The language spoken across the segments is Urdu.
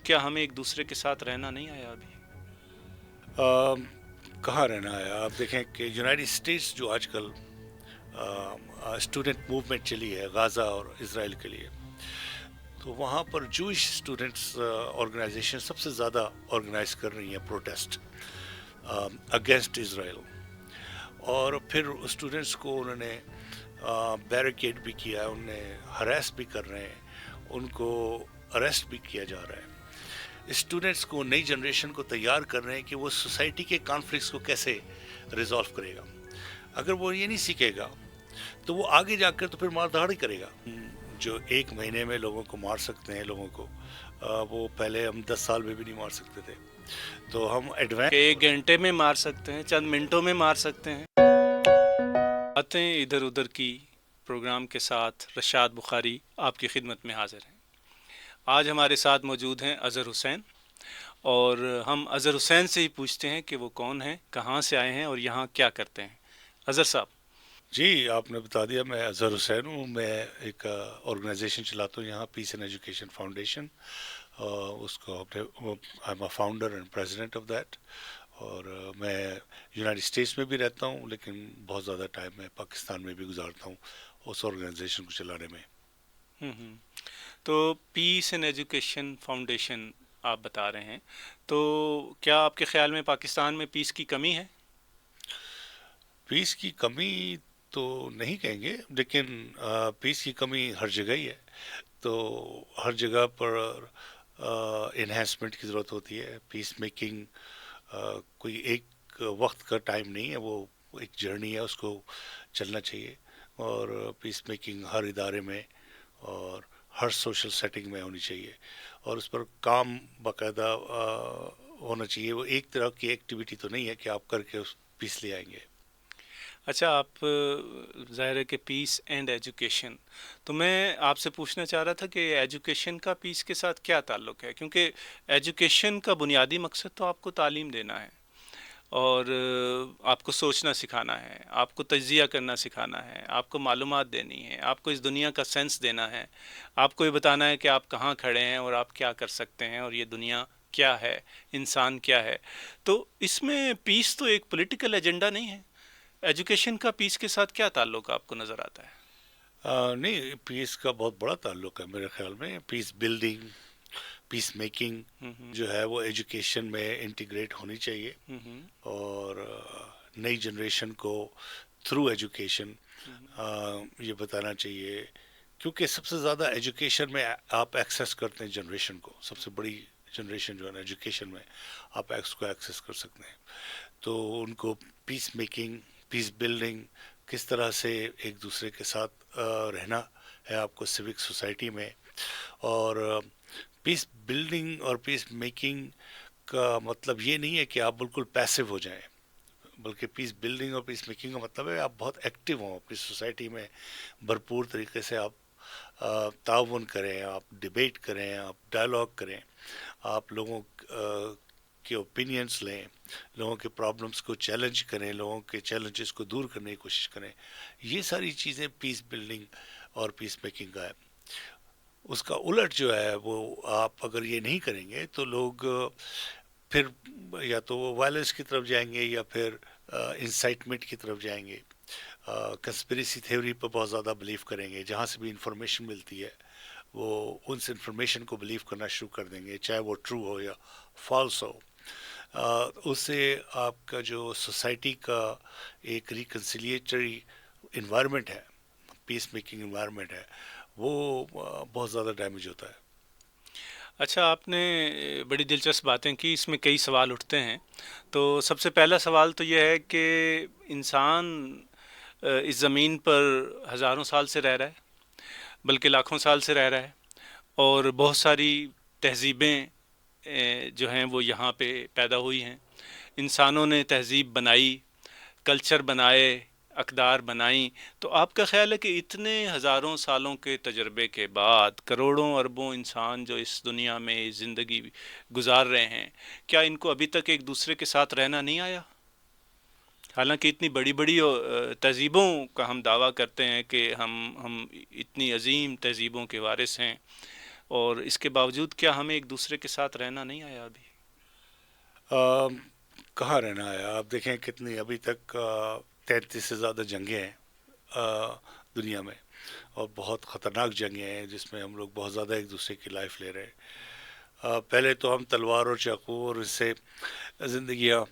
کیا ہمیں ایک دوسرے کے ساتھ رہنا نہیں آیا ابھی؟ کہاں رہنا ہے؟ آپ دیکھیں کہ یونائٹڈ اسٹیٹس جو آج کل اسٹوڈنٹ موومنٹ چلی ہے غازہ اور اسرائیل کے لیے، تو وہاں پر جوئش اسٹوڈنٹس آرگنائزیشن سب سے زیادہ آرگنائز کر رہی ہیں پروٹیسٹ اگینسٹ اسرائیل. اور پھر اسٹوڈنٹس کو انہوں نے بیریکیڈ بھی کیا ہے، انہوں نے ہراس بھی کر رہے ہیں، ان کو اریسٹ بھی کیا جا رہا ہے. اسٹوڈنٹس کو، نئی جنریشن کو تیار کر رہے ہیں کہ وہ سوسائٹی کے کانفلکٹس کو کیسے ریزالو کرے گا. اگر وہ یہ نہیں سیکھے گا تو وہ آگے جا کر تو پھر مار دھاڑ ہی کرے گا. جو ایک مہینے میں لوگوں کو مار سکتے ہیں، لوگوں کو وہ پہلے ہم 10 سال میں بھی نہیں مار سکتے تھے. تو ہم کہ ایڈوانس. 1 گھنٹے میں مار سکتے ہیں، چند منٹوں میں مار سکتے ہیں. باتیں ادھر ادھر کی پروگرام کے ساتھ رشاد بخاری آپ کی خدمت میں حاضر ہیں. آج ہمارے ساتھ موجود ہیں اظہر حسین، اور ہم اظہر حسین سے ہی پوچھتے ہیں کہ وہ کون ہیں، کہاں سے آئے ہیں اور یہاں کیا کرتے ہیں. اظہر صاحب. جی، آپ نے بتا دیا. میں اظہر حسین ہوں. میں ایک آرگنائزیشن چلاتا ہوں یہاں، پیس اینڈ ایجوکیشن فاؤنڈیشن. اس کو I am a founder and president of that. اور میں یونائٹڈ اسٹیٹس میں بھی رہتا ہوں، لیکن بہت زیادہ ٹائم میں پاکستان میں بھی گزارتا ہوں اس آرگنائزیشن کو چلانے میں. ہوں ہوں. تو پیس اینڈ ایجوکیشن فاؤنڈیشن آپ بتا رہے ہیں، تو کیا آپ کے خیال میں پاکستان میں پیس کی کمی ہے؟ پیس کی کمی تو نہیں کہیں گے، لیکن پیس کی کمی ہر جگہ ہی ہے. تو ہر جگہ پر انہینسمنٹ کی ضرورت ہوتی ہے. پیس میکنگ کوئی ایک وقت کا ٹائم نہیں ہے، وہ ایک جرنی ہے، اس کو چلنا چاہیے. اور پیس میکنگ ہر ادارے میں اور ہر سوشل سیٹنگ میں ہونی چاہیے، اور اس پر کام باقاعدہ ہونا چاہیے. وہ ایک طرح کی ایکٹیویٹی تو نہیں ہے کہ آپ کر کے اس پیس لے آئیں گے. اچھا، آپ ظاہر ہے کہ پیس اینڈ ایجوکیشن، تو میں آپ سے پوچھنا چاہ رہا تھا کہ ایجوکیشن کا پیس کے ساتھ کیا تعلق ہے؟ کیونکہ ایجوکیشن کا بنیادی مقصد تو آپ کو تعلیم دینا ہے، اور آپ کو سوچنا سکھانا ہے، آپ کو تجزیہ کرنا سکھانا ہے، آپ کو معلومات دینی ہے، آپ کو اس دنیا کا سینس دینا ہے، آپ کو یہ بتانا ہے کہ آپ کہاں کھڑے ہیں اور آپ کیا کر سکتے ہیں، اور یہ دنیا کیا ہے، انسان کیا ہے. تو اس میں پیس تو ایک پولیٹیکل ایجنڈا نہیں ہے. ایجوکیشن کا پیس کے ساتھ کیا تعلق آپ کو نظر آتا ہے؟ نہیں، پیس کا بہت بڑا تعلق ہے میرے خیال میں. پیس بلڈنگ، پیس میکنگ ہوں ہوں جو ہے وہ ایجوکیشن میں انٹیگریٹ ہونی چاہیے. ہوں ہوں اور نئی جنریشن کو تھرو ایجوکیشن ہوں یہ بتانا چاہیے، کیونکہ سب سے زیادہ ایجوکیشن میں آپ ایکسیس کرتے ہیں جنریشن کو. سب سے بڑی جنریشن جو ہے نا ایجوکیشن میں آپ اس کو ایکسیس کر سکتے ہیں. تو ان کو پیس میکنگ، پیس بلڈنگ، کس طرح سے ایک دوسرے کے ساتھ رہنا ہے آپ کو سوک سوسائٹی میں. اور پیس بلڈنگ اور پیس میکنگ کا مطلب یہ نہیں ہے کہ آپ بالکل پیسو ہو جائیں، بلکہ پیس بلڈنگ اور پیس میکنگ کا مطلب ہے آپ بہت ایکٹیو ہوں اپنی سوسائٹی میں. بھرپور طریقے سے آپ تعاون کریں، آپ ڈبیٹ کریں، آپ ڈائلاگ کریں، آپ لوگوں کے اوپینینس لیں، لوگوں کے پرابلمس کو چیلنج کریں، لوگوں کے چیلنجز کو دور کرنے کی کوشش کریں. یہ ساری چیزیں پیس بلڈنگ اور پیس میکنگ کا ہے. اس کا الٹ جو ہے وہ آپ اگر یہ نہیں کریں گے تو لوگ پھر یا تو وہ وائلنس کی طرف جائیں گے یا پھر انسائٹمنٹ کی طرف جائیں گے. کنسپریسی تھیوری پہ بہت زیادہ بلیو کریں گے. جہاں سے بھی انفارمیشن ملتی ہے وہ ان سے انفارمیشن کو بلیو کرنا شروع کر دیں گے، چاہے وہ ٹرو ہو یا فالس ہو. اس سے آپ کا جو سوسائٹی کا ایک ریکنسیلیٹری انوائرمنٹ ہے، پیس میکنگ انوائرمنٹ ہے، وہ بہت زیادہ ڈیمیج ہوتا ہے. اچھا، آپ نے بڑی دلچسپ باتیں کی، اس میں کئی سوال اٹھتے ہیں. تو سب سے پہلا سوال تو یہ ہے کہ انسان اس زمین پر ہزاروں سال سے رہ رہا ہے، بلکہ لاکھوں سال سے رہ رہا ہے، اور بہت ساری تہذیبیں جو ہیں وہ یہاں پہ پیدا ہوئی ہیں. انسانوں نے تہذیب بنائی، کلچر بنائے، اقدار بنائیں. تو آپ کا خیال ہے کہ اتنے ہزاروں سالوں کے تجربے کے بعد کروڑوں اربوں انسان جو اس دنیا میں زندگی گزار رہے ہیں، کیا ان کو ابھی تک ایک دوسرے کے ساتھ رہنا نہیں آیا؟ حالانکہ اتنی بڑی بڑی تہذیبوں کا ہم دعویٰ کرتے ہیں کہ ہم اتنی عظیم تہذیبوں کے وارث ہیں، اور اس کے باوجود کیا ہمیں ایک دوسرے کے ساتھ رہنا نہیں آیا ابھی؟ آم، کہاں رہنا ہے؟ آپ دیکھیں کتنی ابھی تک 33 سے زیادہ جنگیں ہیں دنیا میں، اور بہت خطرناک جنگیں ہیں جس میں ہم لوگ بہت زیادہ ایک دوسرے کی لائف لے رہے ہیں۔ پہلے تو ہم تلوار اور چاقو اور اس سے زندگیاں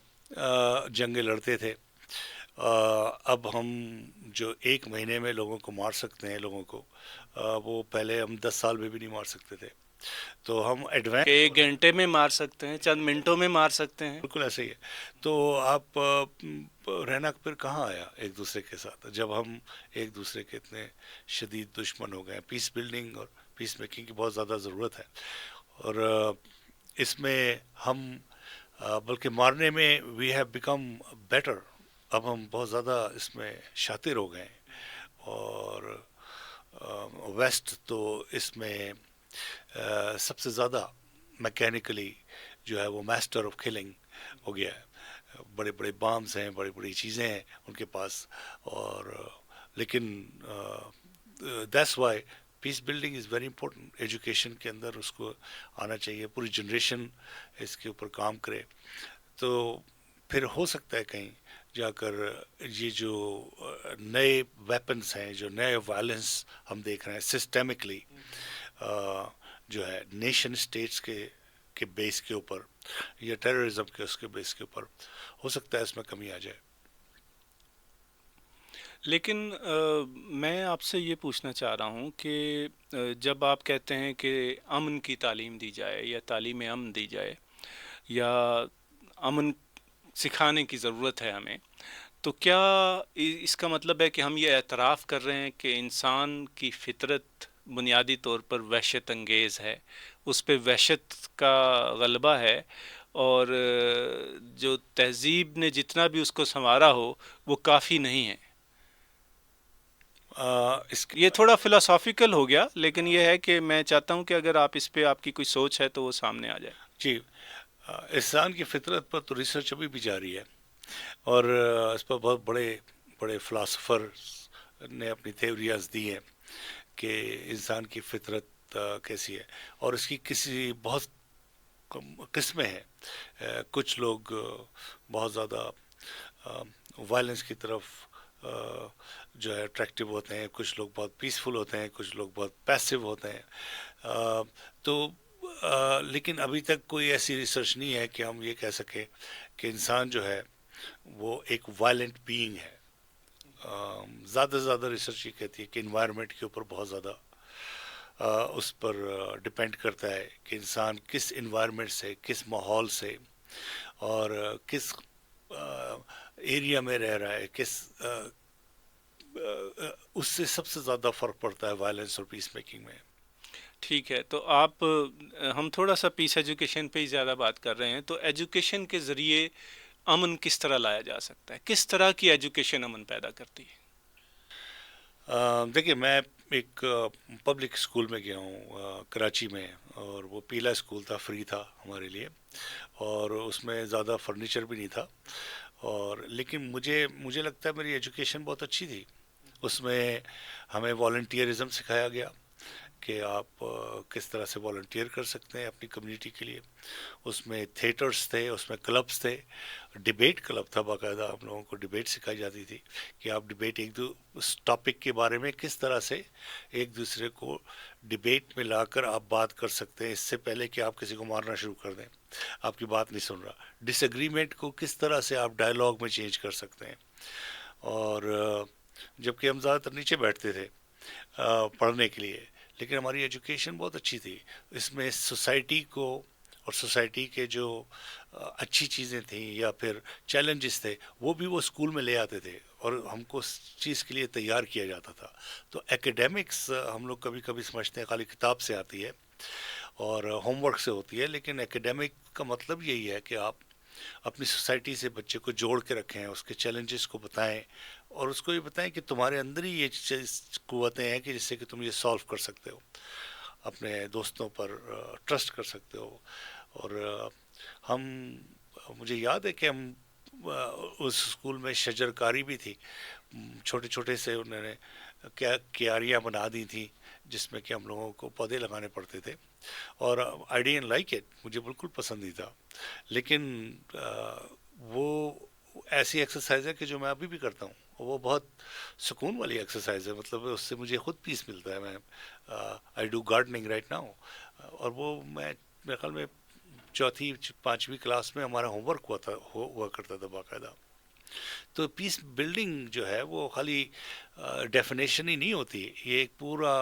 جنگیں لڑتے تھے۔ اب ہم جو ایک مہینے میں لوگوں کو مار سکتے ہیں، لوگوں کو وہ پہلے ہم 10 سال میں بھی نہیں مار سکتے تھے۔ تو ہم کہ ایڈوانس، ایک گھنٹے میں مار سکتے ہیں، چند منٹوں میں مار سکتے ہیں؟ بالکل ایسے ہی ہے۔ تو آپ رہنا پھر کہاں آیا ایک دوسرے کے ساتھ جب ہم ایک دوسرے کے اتنے شدید دشمن ہو گئے ہیں؟ پیس بلڈنگ اور پیس میکنگ کی بہت زیادہ ضرورت ہے، اور اس میں ہم بلکہ مارنے میں وی ہیو بیکم بیٹر۔ اب ہم بہت زیادہ اس میں شاطر ہو گئے ہیں، اور ویسٹ تو اس میں سب سے زیادہ میکینیکلی جو ہے وہ ماسٹر آف کلنگ ہو گیا ہے۔ بڑے بڑے بامز ہیں، بڑی بڑی چیزیں ہیں ان کے پاس، اور لیکن that's why peace building is very important. Education کے اندر اس کو آنا چاہیے، پوری جنریشن اس کے اوپر کام کرے، تو پھر ہو سکتا ہے کہیں جا کر یہ جو نئے ویپنس ہیں، جو نئے وائلنس ہم دیکھ رہے ہیں سسٹمکلی، جو ہے نیشن اسٹیٹس کے بیس کے اوپر، یا ٹیررزم کے اس کے بیس کے اوپر، ہو سکتا ہے اس میں کمی آ جائے۔ لیکن میں آپ سے یہ پوچھنا چاہ رہا ہوں کہ جب آپ کہتے ہیں کہ امن کی تعلیم دی جائے یا تعلیم امن دی جائے یا امن سکھانے کی ضرورت ہے ہمیں، تو کیا اس کا مطلب ہے کہ ہم یہ اعتراف کر رہے ہیں کہ انسان کی فطرت بنیادی طور پر وحشت انگیز ہے، اس پہ وحشت کا غلبہ ہے، اور جو تہذیب نے جتنا بھی اس کو سنوارا ہو وہ کافی نہیں ہے؟ اس کے یہ تھوڑا فلاسافیکل ہو گیا، لیکن یہ ہے کہ میں چاہتا ہوں کہ اگر آپ اس پہ آپ کی کوئی سوچ ہے تو وہ سامنے آ جائے۔ جی، انسان کی فطرت پر تو ریسرچ ابھی بھی جاری ہے، اور اس پر بہت بڑے بڑے فلاسفر نے اپنی تھیوریاز دی ہیں کہ انسان کی فطرت کیسی ہے، اور اس کی کسی بہت قسمیں ہیں۔ کچھ لوگ بہت زیادہ وائلنس کی طرف جو ہے اٹریکٹیو ہوتے ہیں، کچھ لوگ بہت پیسفل ہوتے ہیں، کچھ لوگ بہت پیسو ہوتے ہیں۔ تو لیکن ابھی تک کوئی ایسی ریسرچ نہیں ہے کہ ہم یہ کہہ سکیں کہ انسان جو ہے وہ ایک وائلنٹ بینگ ہے۔ زیادہ سے زیادہ ریسرچ یہ کہتی ہے کہ انوائرمنٹ کے اوپر بہت زیادہ اس پر ڈپینڈ کرتا ہے کہ انسان کس انوائرمنٹ سے، کس ماحول سے، اور کس ایریا میں رہ رہا ہے، کس اس سے سب سے زیادہ فرق پڑتا ہے وائلنس اور پیس میکنگ میں۔ ٹھیک ہے، تو آپ ہم تھوڑا سا پیس ایجوکیشن پہ ہی زیادہ بات کر رہے ہیں، تو ایجوکیشن کے ذریعے امن کس طرح لایا جا سکتا ہے؟ کس طرح کی ایجوکیشن امن پیدا کرتی ہے؟ دیکھیے، میں ایک پبلک اسکول میں گیا ہوں کراچی میں، اور وہ پیلا اسکول تھا، فری تھا ہمارے لیے، اور اس میں زیادہ فرنیچر بھی نہیں تھا، اور لیکن مجھے لگتا ہے میری ایجوکیشن بہت اچھی تھی۔ اس میں ہمیں والنٹیئرزم سکھایا گیا کہ آپ کس طرح سے والنٹیئر کر سکتے ہیں اپنی کمیونٹی کے لیے۔ اس میں تھیٹرز تھے، اس میں کلبز تھے، ڈیبیٹ کلب تھا باقاعدہ، ہم لوگوں کو ڈیبیٹ سکھائی جاتی تھی کہ آپ ڈیبیٹ اس ٹاپک کے بارے میں کس طرح سے ایک دوسرے کو ڈیبیٹ میں لا کر آپ بات کر سکتے ہیں، اس سے پہلے کہ آپ کسی کو مارنا شروع کر دیں، آپ کی بات نہیں سن رہا۔ ڈس ایگریمنٹ کو کس طرح سے آپ ڈائلاگ میں چینج کر سکتے ہیں، اور جبکہ ہم زیادہ تر نیچے بیٹھتے تھے پڑھنے کے لیے، لیکن ہماری ایجوکیشن بہت اچھی تھی۔ اس میں سوسائٹی کو اور سوسائٹی کے جو اچھی چیزیں تھیں یا پھر چیلنجز تھے، وہ بھی وہ اسکول میں لے آتے تھے، اور ہم کو اس چیز کے لیے تیار کیا جاتا تھا۔ تو ایکیڈیمکس ہم لوگ کبھی کبھی سمجھتے ہیں خالی کتاب سے آتی ہے اور ہوم ورک سے ہوتی ہے، لیکن ایکیڈیمک کا مطلب یہی ہے کہ آپ اپنی سوسائٹی سے بچے کو جوڑ کے رکھیں، اس کے چیلنجز کو بتائیں، اور اس کو یہ بتائیں کہ تمہارے اندر ہی یہ قوتیں ہیں کہ جس سے کہ تم یہ سالو کر سکتے ہو، اپنے دوستوں پر ٹرسٹ کر سکتے ہو۔ اور ہم مجھے یاد ہے کہ ہم اس اسکول میں شجرکاری بھی تھی، چھوٹے چھوٹے سے انہوں نے کیاریاں بنا دی تھیں جس میں کہ ہم لوگوں کو پودے لگانے پڑتے تھے، اور آئی ڈidn't لائک اٹ، مجھے بالکل پسند نہیں تھا، لیکن وہ ایسی ایکسرسائز ہے کہ جو میں ابھی بھی کرتا ہوں، وہ بہت سکون والی ایکسرسائز ہے، مطلب اس سے مجھے خود پیس ملتا ہے. میں I do gardening right now, اور وہ میں میرے خیال میں چوتھی پانچویں کلاس میں ہمارا ہوم ورک ہوا کرتا تھا باقاعدہ. تو پیس بلڈنگ جو ہے وہ خالی ڈیفینیشن ہی نہیں ہوتی، یہ ایک پورا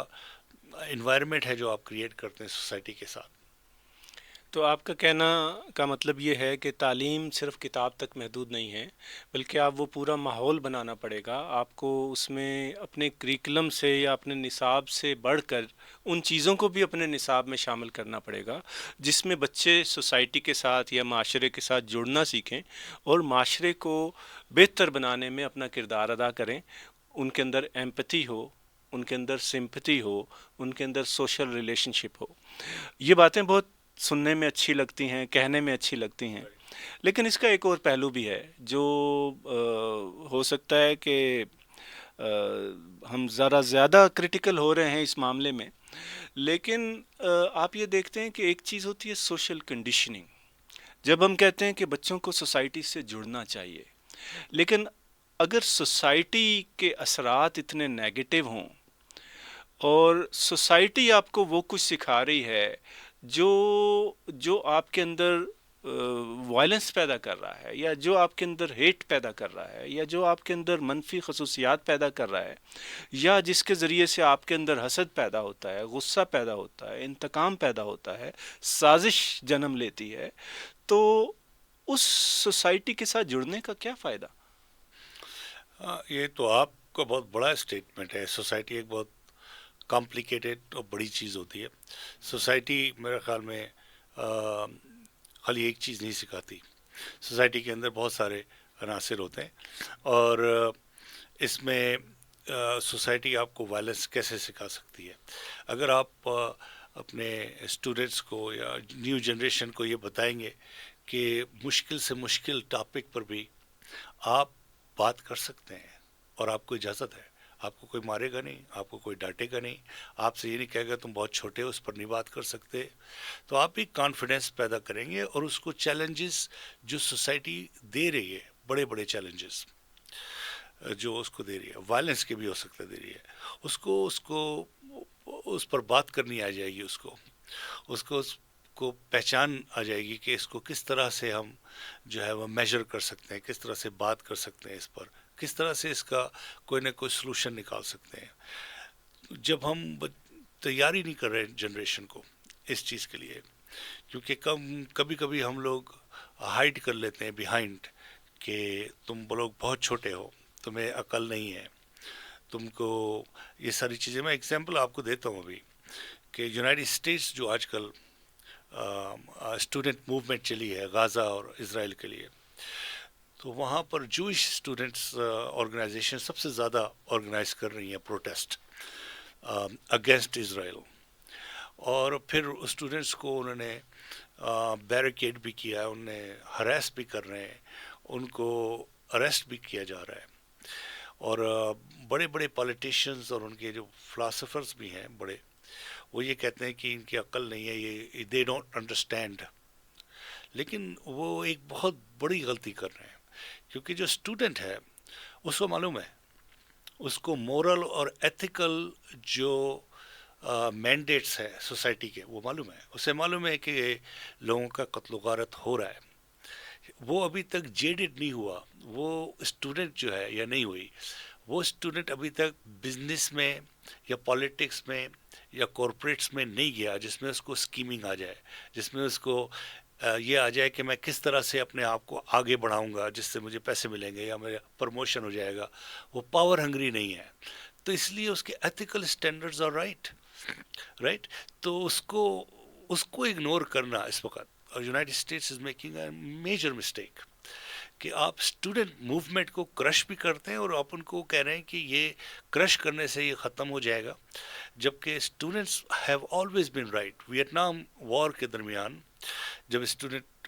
انوائرمنٹ ہے جو آپ کریٹ کرتے ہیں سوسائٹی کے ساتھ. تو آپ کا کہنا کا مطلب یہ ہے کہ تعلیم صرف کتاب تک محدود نہیں ہے، بلکہ آپ وہ پورا ماحول بنانا پڑے گا، آپ کو اس میں اپنے کریکلم سے یا اپنے نصاب سے بڑھ کر ان چیزوں کو بھی اپنے نصاب میں شامل کرنا پڑے گا جس میں بچے سوسائٹی کے ساتھ یا معاشرے کے ساتھ جڑنا سیکھیں اور معاشرے کو بہتر بنانے میں اپنا کردار ادا کریں، ان کے اندر ایمپتھی ہو، ان کے اندر سمپتھی ہو، ان کے اندر سوشل ریلیشن شپ ہو. یہ باتیں بہت سننے میں اچھی لگتی ہیں، کہنے میں اچھی لگتی ہیں، لیکن اس کا ایک اور پہلو بھی ہے جو ہو سکتا ہے کہ ہم ذرا زیادہ کرٹیکل ہو رہے ہیں اس معاملے میں، لیکن آپ یہ دیکھتے ہیں کہ ایک چیز ہوتی ہے سوشل کنڈیشننگ. جب ہم کہتے ہیں کہ بچوں کو سوسائٹی سے جڑنا چاہیے، لیکن اگر سوسائٹی کے اثرات اتنے نیگیٹو ہوں اور سوسائٹی آپ کو وہ کچھ سکھا رہی ہے جو جو آپ کے اندر وائلنس پیدا کر رہا ہے، یا جو آپ کے اندر ہیٹ پیدا کر رہا ہے، یا جو آپ کے اندر منفی خصوصیات پیدا کر رہا ہے، یا جس کے ذریعے سے آپ کے اندر حسد پیدا ہوتا ہے، غصہ پیدا ہوتا ہے، انتقام پیدا ہوتا ہے، سازش جنم لیتی ہے، تو اس سوسائٹی کے ساتھ جڑنے کا کیا فائدہ؟ یہ تو آپ کا بہت بڑا اسٹیٹمنٹ ہے. سوسائٹی ایک بہت کمپلیکیٹڈ اور بڑی چیز ہوتی ہے. سوسائٹی میرے خیال میں آ، خالی ایک چیز نہیں سکھاتی. سوسائٹی کے اندر بہت سارے عناصر ہوتے ہیں، اور اس میں سوسائٹی آپ کو وائلنس کیسے سکھا سکتی ہے. اگر آپ اپنے اسٹوڈنٹس کو یا نیو جنریشن کو یہ بتائیں گے کہ مشکل سے مشکل ٹاپک پر بھی آپ بات کر سکتے ہیں اور آپ کو اجازت ہے، آپ کو کوئی مارے گا نہیں، آپ کو کوئی ڈانٹے گا نہیں، آپ سے یہ نہیں کہے گا تم بہت چھوٹے ہو اس پر نہیں بات کر سکتے، تو آپ ایک کانفیڈنس پیدا کریں گے، اور اس کو چیلنجز جو سوسائٹی دے رہی ہے، بڑے بڑے چیلنجز جو اس کو دے رہی ہے، وائلنس کے بھی ہو سکتا ہے دے رہی ہے، اس کو اس پر بات کرنی آ جائے گی، اس کو پہچان آ جائے گی کہ اس کو کس طرح سے ہم جو ہے وہ میجر کر سکتے ہیں، کس طرح سے بات کر سکتے ہیں، اس پر کس طرح سے اس کا کوئی نہ کوئی سلوشن نکال سکتے ہیں. جب ہم تیاری نہیں کر رہے جنریشن کو اس چیز کے لیے، کیونکہ کبھی کبھی ہم لوگ ہائڈ کر لیتے ہیں بیہائنڈ کہ تم لوگ بہت چھوٹے ہو، تمہیں عقل نہیں ہے، تم کو یہ ساری چیزیں. میں اگزامپل آپ کو دیتا ہوں ابھی کہ یونائٹڈ اسٹیٹس جو آج کل اسٹوڈنٹ موومنٹ چلی ہے غازہ اور اسرائیل کے لیے، تو وہاں پر جوئش اسٹوڈنٹس آرگنائزیشن سب سے زیادہ آرگنائز کر رہی ہیں پروٹیسٹ اگینسٹ اسرائیل. اور پھر اسٹوڈنٹس کو انہوں نے بیریکیڈ بھی کیا ہے، انہوں نے ہراس بھی کر رہے ہیں، ان کو اریسٹ بھی کیا جا رہا ہے. اور بڑے بڑے پالیٹیشینز اور ان کے جو فلاسفرز بھی ہیں بڑے، وہ یہ کہتے ہیں کہ ان کی عقل نہیں ہے، یہ دے ڈونٹ انڈرسٹینڈ. لیکن وہ ایک بہت بڑی غلطی کر رہے ہیں، کیونکہ جو اسٹوڈنٹ ہے اس کو معلوم ہے، اس کو مورل اور ایتھیکل جو مینڈیٹس ہے سوسائٹی کے وہ معلوم ہے، اسے معلوم ہے کہ لوگوں کا قتل و غارت ہو رہا ہے. وہ ابھی تک جیڈڈ نہیں ہوا، وہ اسٹوڈنٹ جو ہے یا نہیں ہوئی، وہ اسٹوڈنٹ ابھی تک بزنس میں یا پالیٹکس میں یا کارپوریٹس میں نہیں گیا جس میں اس کو اسکیمنگ آ جائے، جس میں اس کو یہ آ جائے کہ میں کس طرح سے اپنے آپ کو آگے بڑھاؤں گا جس سے مجھے پیسے ملیں گے یا میرا پروموشن ہو جائے گا. وہ پاور ہنگری نہیں ہے، تو اس لیے اس کے ethical standards are right right. تو اس کو اگنور کرنا اس وقت، United States is making a major mistake کہ آپ اسٹوڈنٹ موومنٹ کو کرش بھی کرتے ہیں اور آپ ان کو کہہ رہے ہیں کہ یہ کرش کرنے سے یہ ختم ہو جائے گا، جبکہ students have always been right. Vietnam war کے درمیان جب student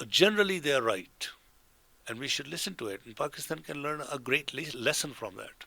generally they are right and we should listen to it, and Pakistan can learn a great lesson from that.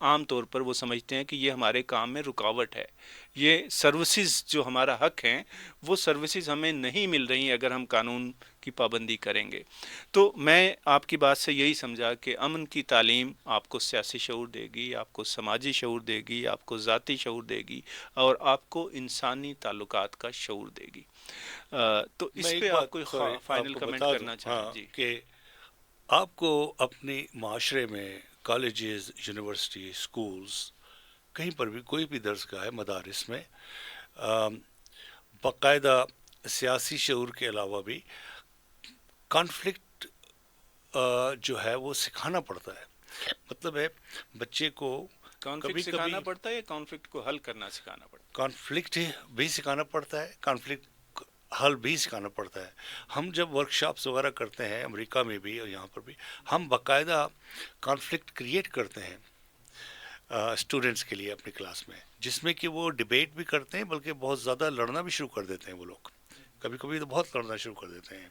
عام طور پر وہ سمجھتے ہیں کہ یہ ہمارے کام میں رکاوٹ ہے، یہ سروسز جو ہمارا حق ہیں وہ سروسز ہمیں نہیں مل رہی اگر ہم قانون کی پابندی کریں گے۔ تو میں آپ کی بات سے یہی سمجھا کہ امن کی تعلیم آپ کو سیاسی شعور دے گی، آپ کو سماجی شعور دے گی، آپ کو ذاتی شعور دے گی، اور آپ کو انسانی تعلقات کا شعور دے گی۔ تو میں اس ایک پہ بات آپ کوئی سوری آپ فائنل کو کمنٹ بتا دوں، کرنا چاہیں؟ ہاں، جی۔ کہ آپ کو اپنی معاشرے میں کالجز، یونیورسٹی، اسکولز، کہیں پر بھی کوئی بھی درسگاہ ہے، مدارس میں آم، باقاعدہ سیاسی شعور کے علاوہ بھی کانفلکٹ جو ہے وہ سکھانا پڑتا ہے۔ مطلب ہے بچے کو کانفلکٹ کبھی سکھانا کبھی پڑتا ہے یا کانفلکٹ کو حل کرنا سکھانا پڑتا کانفلکٹ بھی سکھانا پڑتا ہے، کانفلکٹ حل بھی سکھانا پڑتا ہے۔ ہم جب ورک شاپس وغیرہ کرتے ہیں امریکہ میں بھی اور یہاں پر بھی، ہم باقاعدہ کانفلکٹ کریٹ کرتے ہیں اسٹوڈنٹس کے لیے اپنی کلاس میں، جس میں کہ وہ ڈبیٹ بھی کرتے ہیں، بلکہ بہت زیادہ لڑنا بھی شروع کر دیتے ہیں وہ لوگ، کبھی کبھی تو بہت لڑنا شروع کر دیتے ہیں۔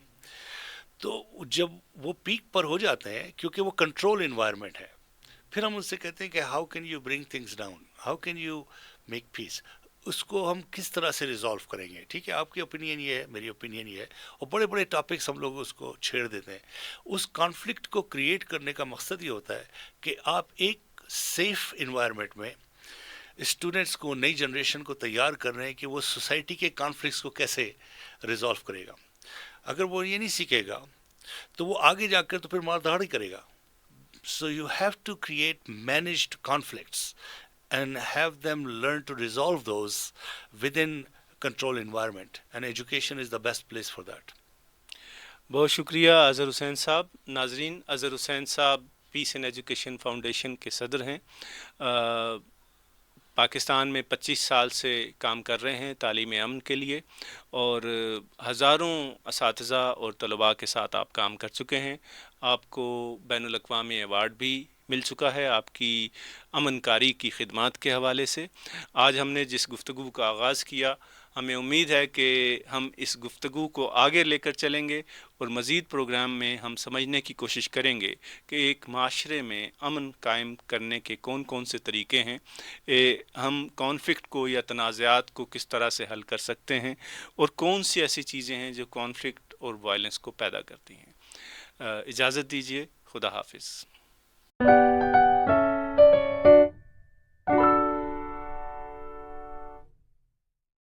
تو جب وہ پیک پر ہو جاتے ہیں، کیونکہ وہ کنٹرول انوائرمنٹ ہے، پھر ہم ان سے کہتے ہیں کہ how can you bring things down, how can you make peace, اس کو ہم کس طرح سے ریزالو کریں گے؟ ٹھیک ہے، آپ کی اوپینین یہ ہے، میری اوپینین یہ ہے، اور بڑے بڑے ٹاپکس ہم لوگ اس کو چھیڑ دیتے ہیں۔ اس کانفلکٹ کو کریٹ کرنے کا مقصد یہ ہوتا ہے کہ آپ ایک سیف انوائرمنٹ میں اسٹوڈنٹس کو، نئی جنریشن کو تیار کر رہے ہیں کہ وہ سوسائٹی کے کانفلکٹس کو کیسے ریزالو کرے گا۔ اگر وہ یہ نہیں سیکھے گا تو وہ آگے جا کر تو پھر مار دھاڑ ہی کرے گا۔ So you have to create managed conflicts and have them learn to resolve those within control environment. And education is the best place for that. بہت شکریہ اظہر حسین صاحب۔ ناظرین، اظہر حسین صاحب پیس اینڈ ایجوکیشن فاؤنڈیشن کے صدر ہیں۔ پاکستان میں 25 سال سے کام کر رہے ہیں تعلیم امن کے لیے، اور ہزاروں اساتذہ اور طلباء کے ساتھ آپ کام کر چکے ہیں۔ آپ کو بین الاقوامی ایوارڈ بھی مل چکا ہے آپ کی امن کاری کی خدمات کے حوالے سے۔ آج ہم نے جس گفتگو کا آغاز کیا، ہمیں امید ہے کہ ہم اس گفتگو کو آگے لے کر چلیں گے، اور مزید پروگرام میں ہم سمجھنے کی کوشش کریں گے کہ ایک معاشرے میں امن قائم کرنے کے کون کون سے طریقے ہیں، ہم کانفلکٹ کو یا تنازعات کو کس طرح سے حل کر سکتے ہیں، اور کون سی ایسی چیزیں ہیں جو کانفلکٹ اور وائلنس کو پیدا کرتی ہیں۔ اجازت دیجیے، خدا حافظ۔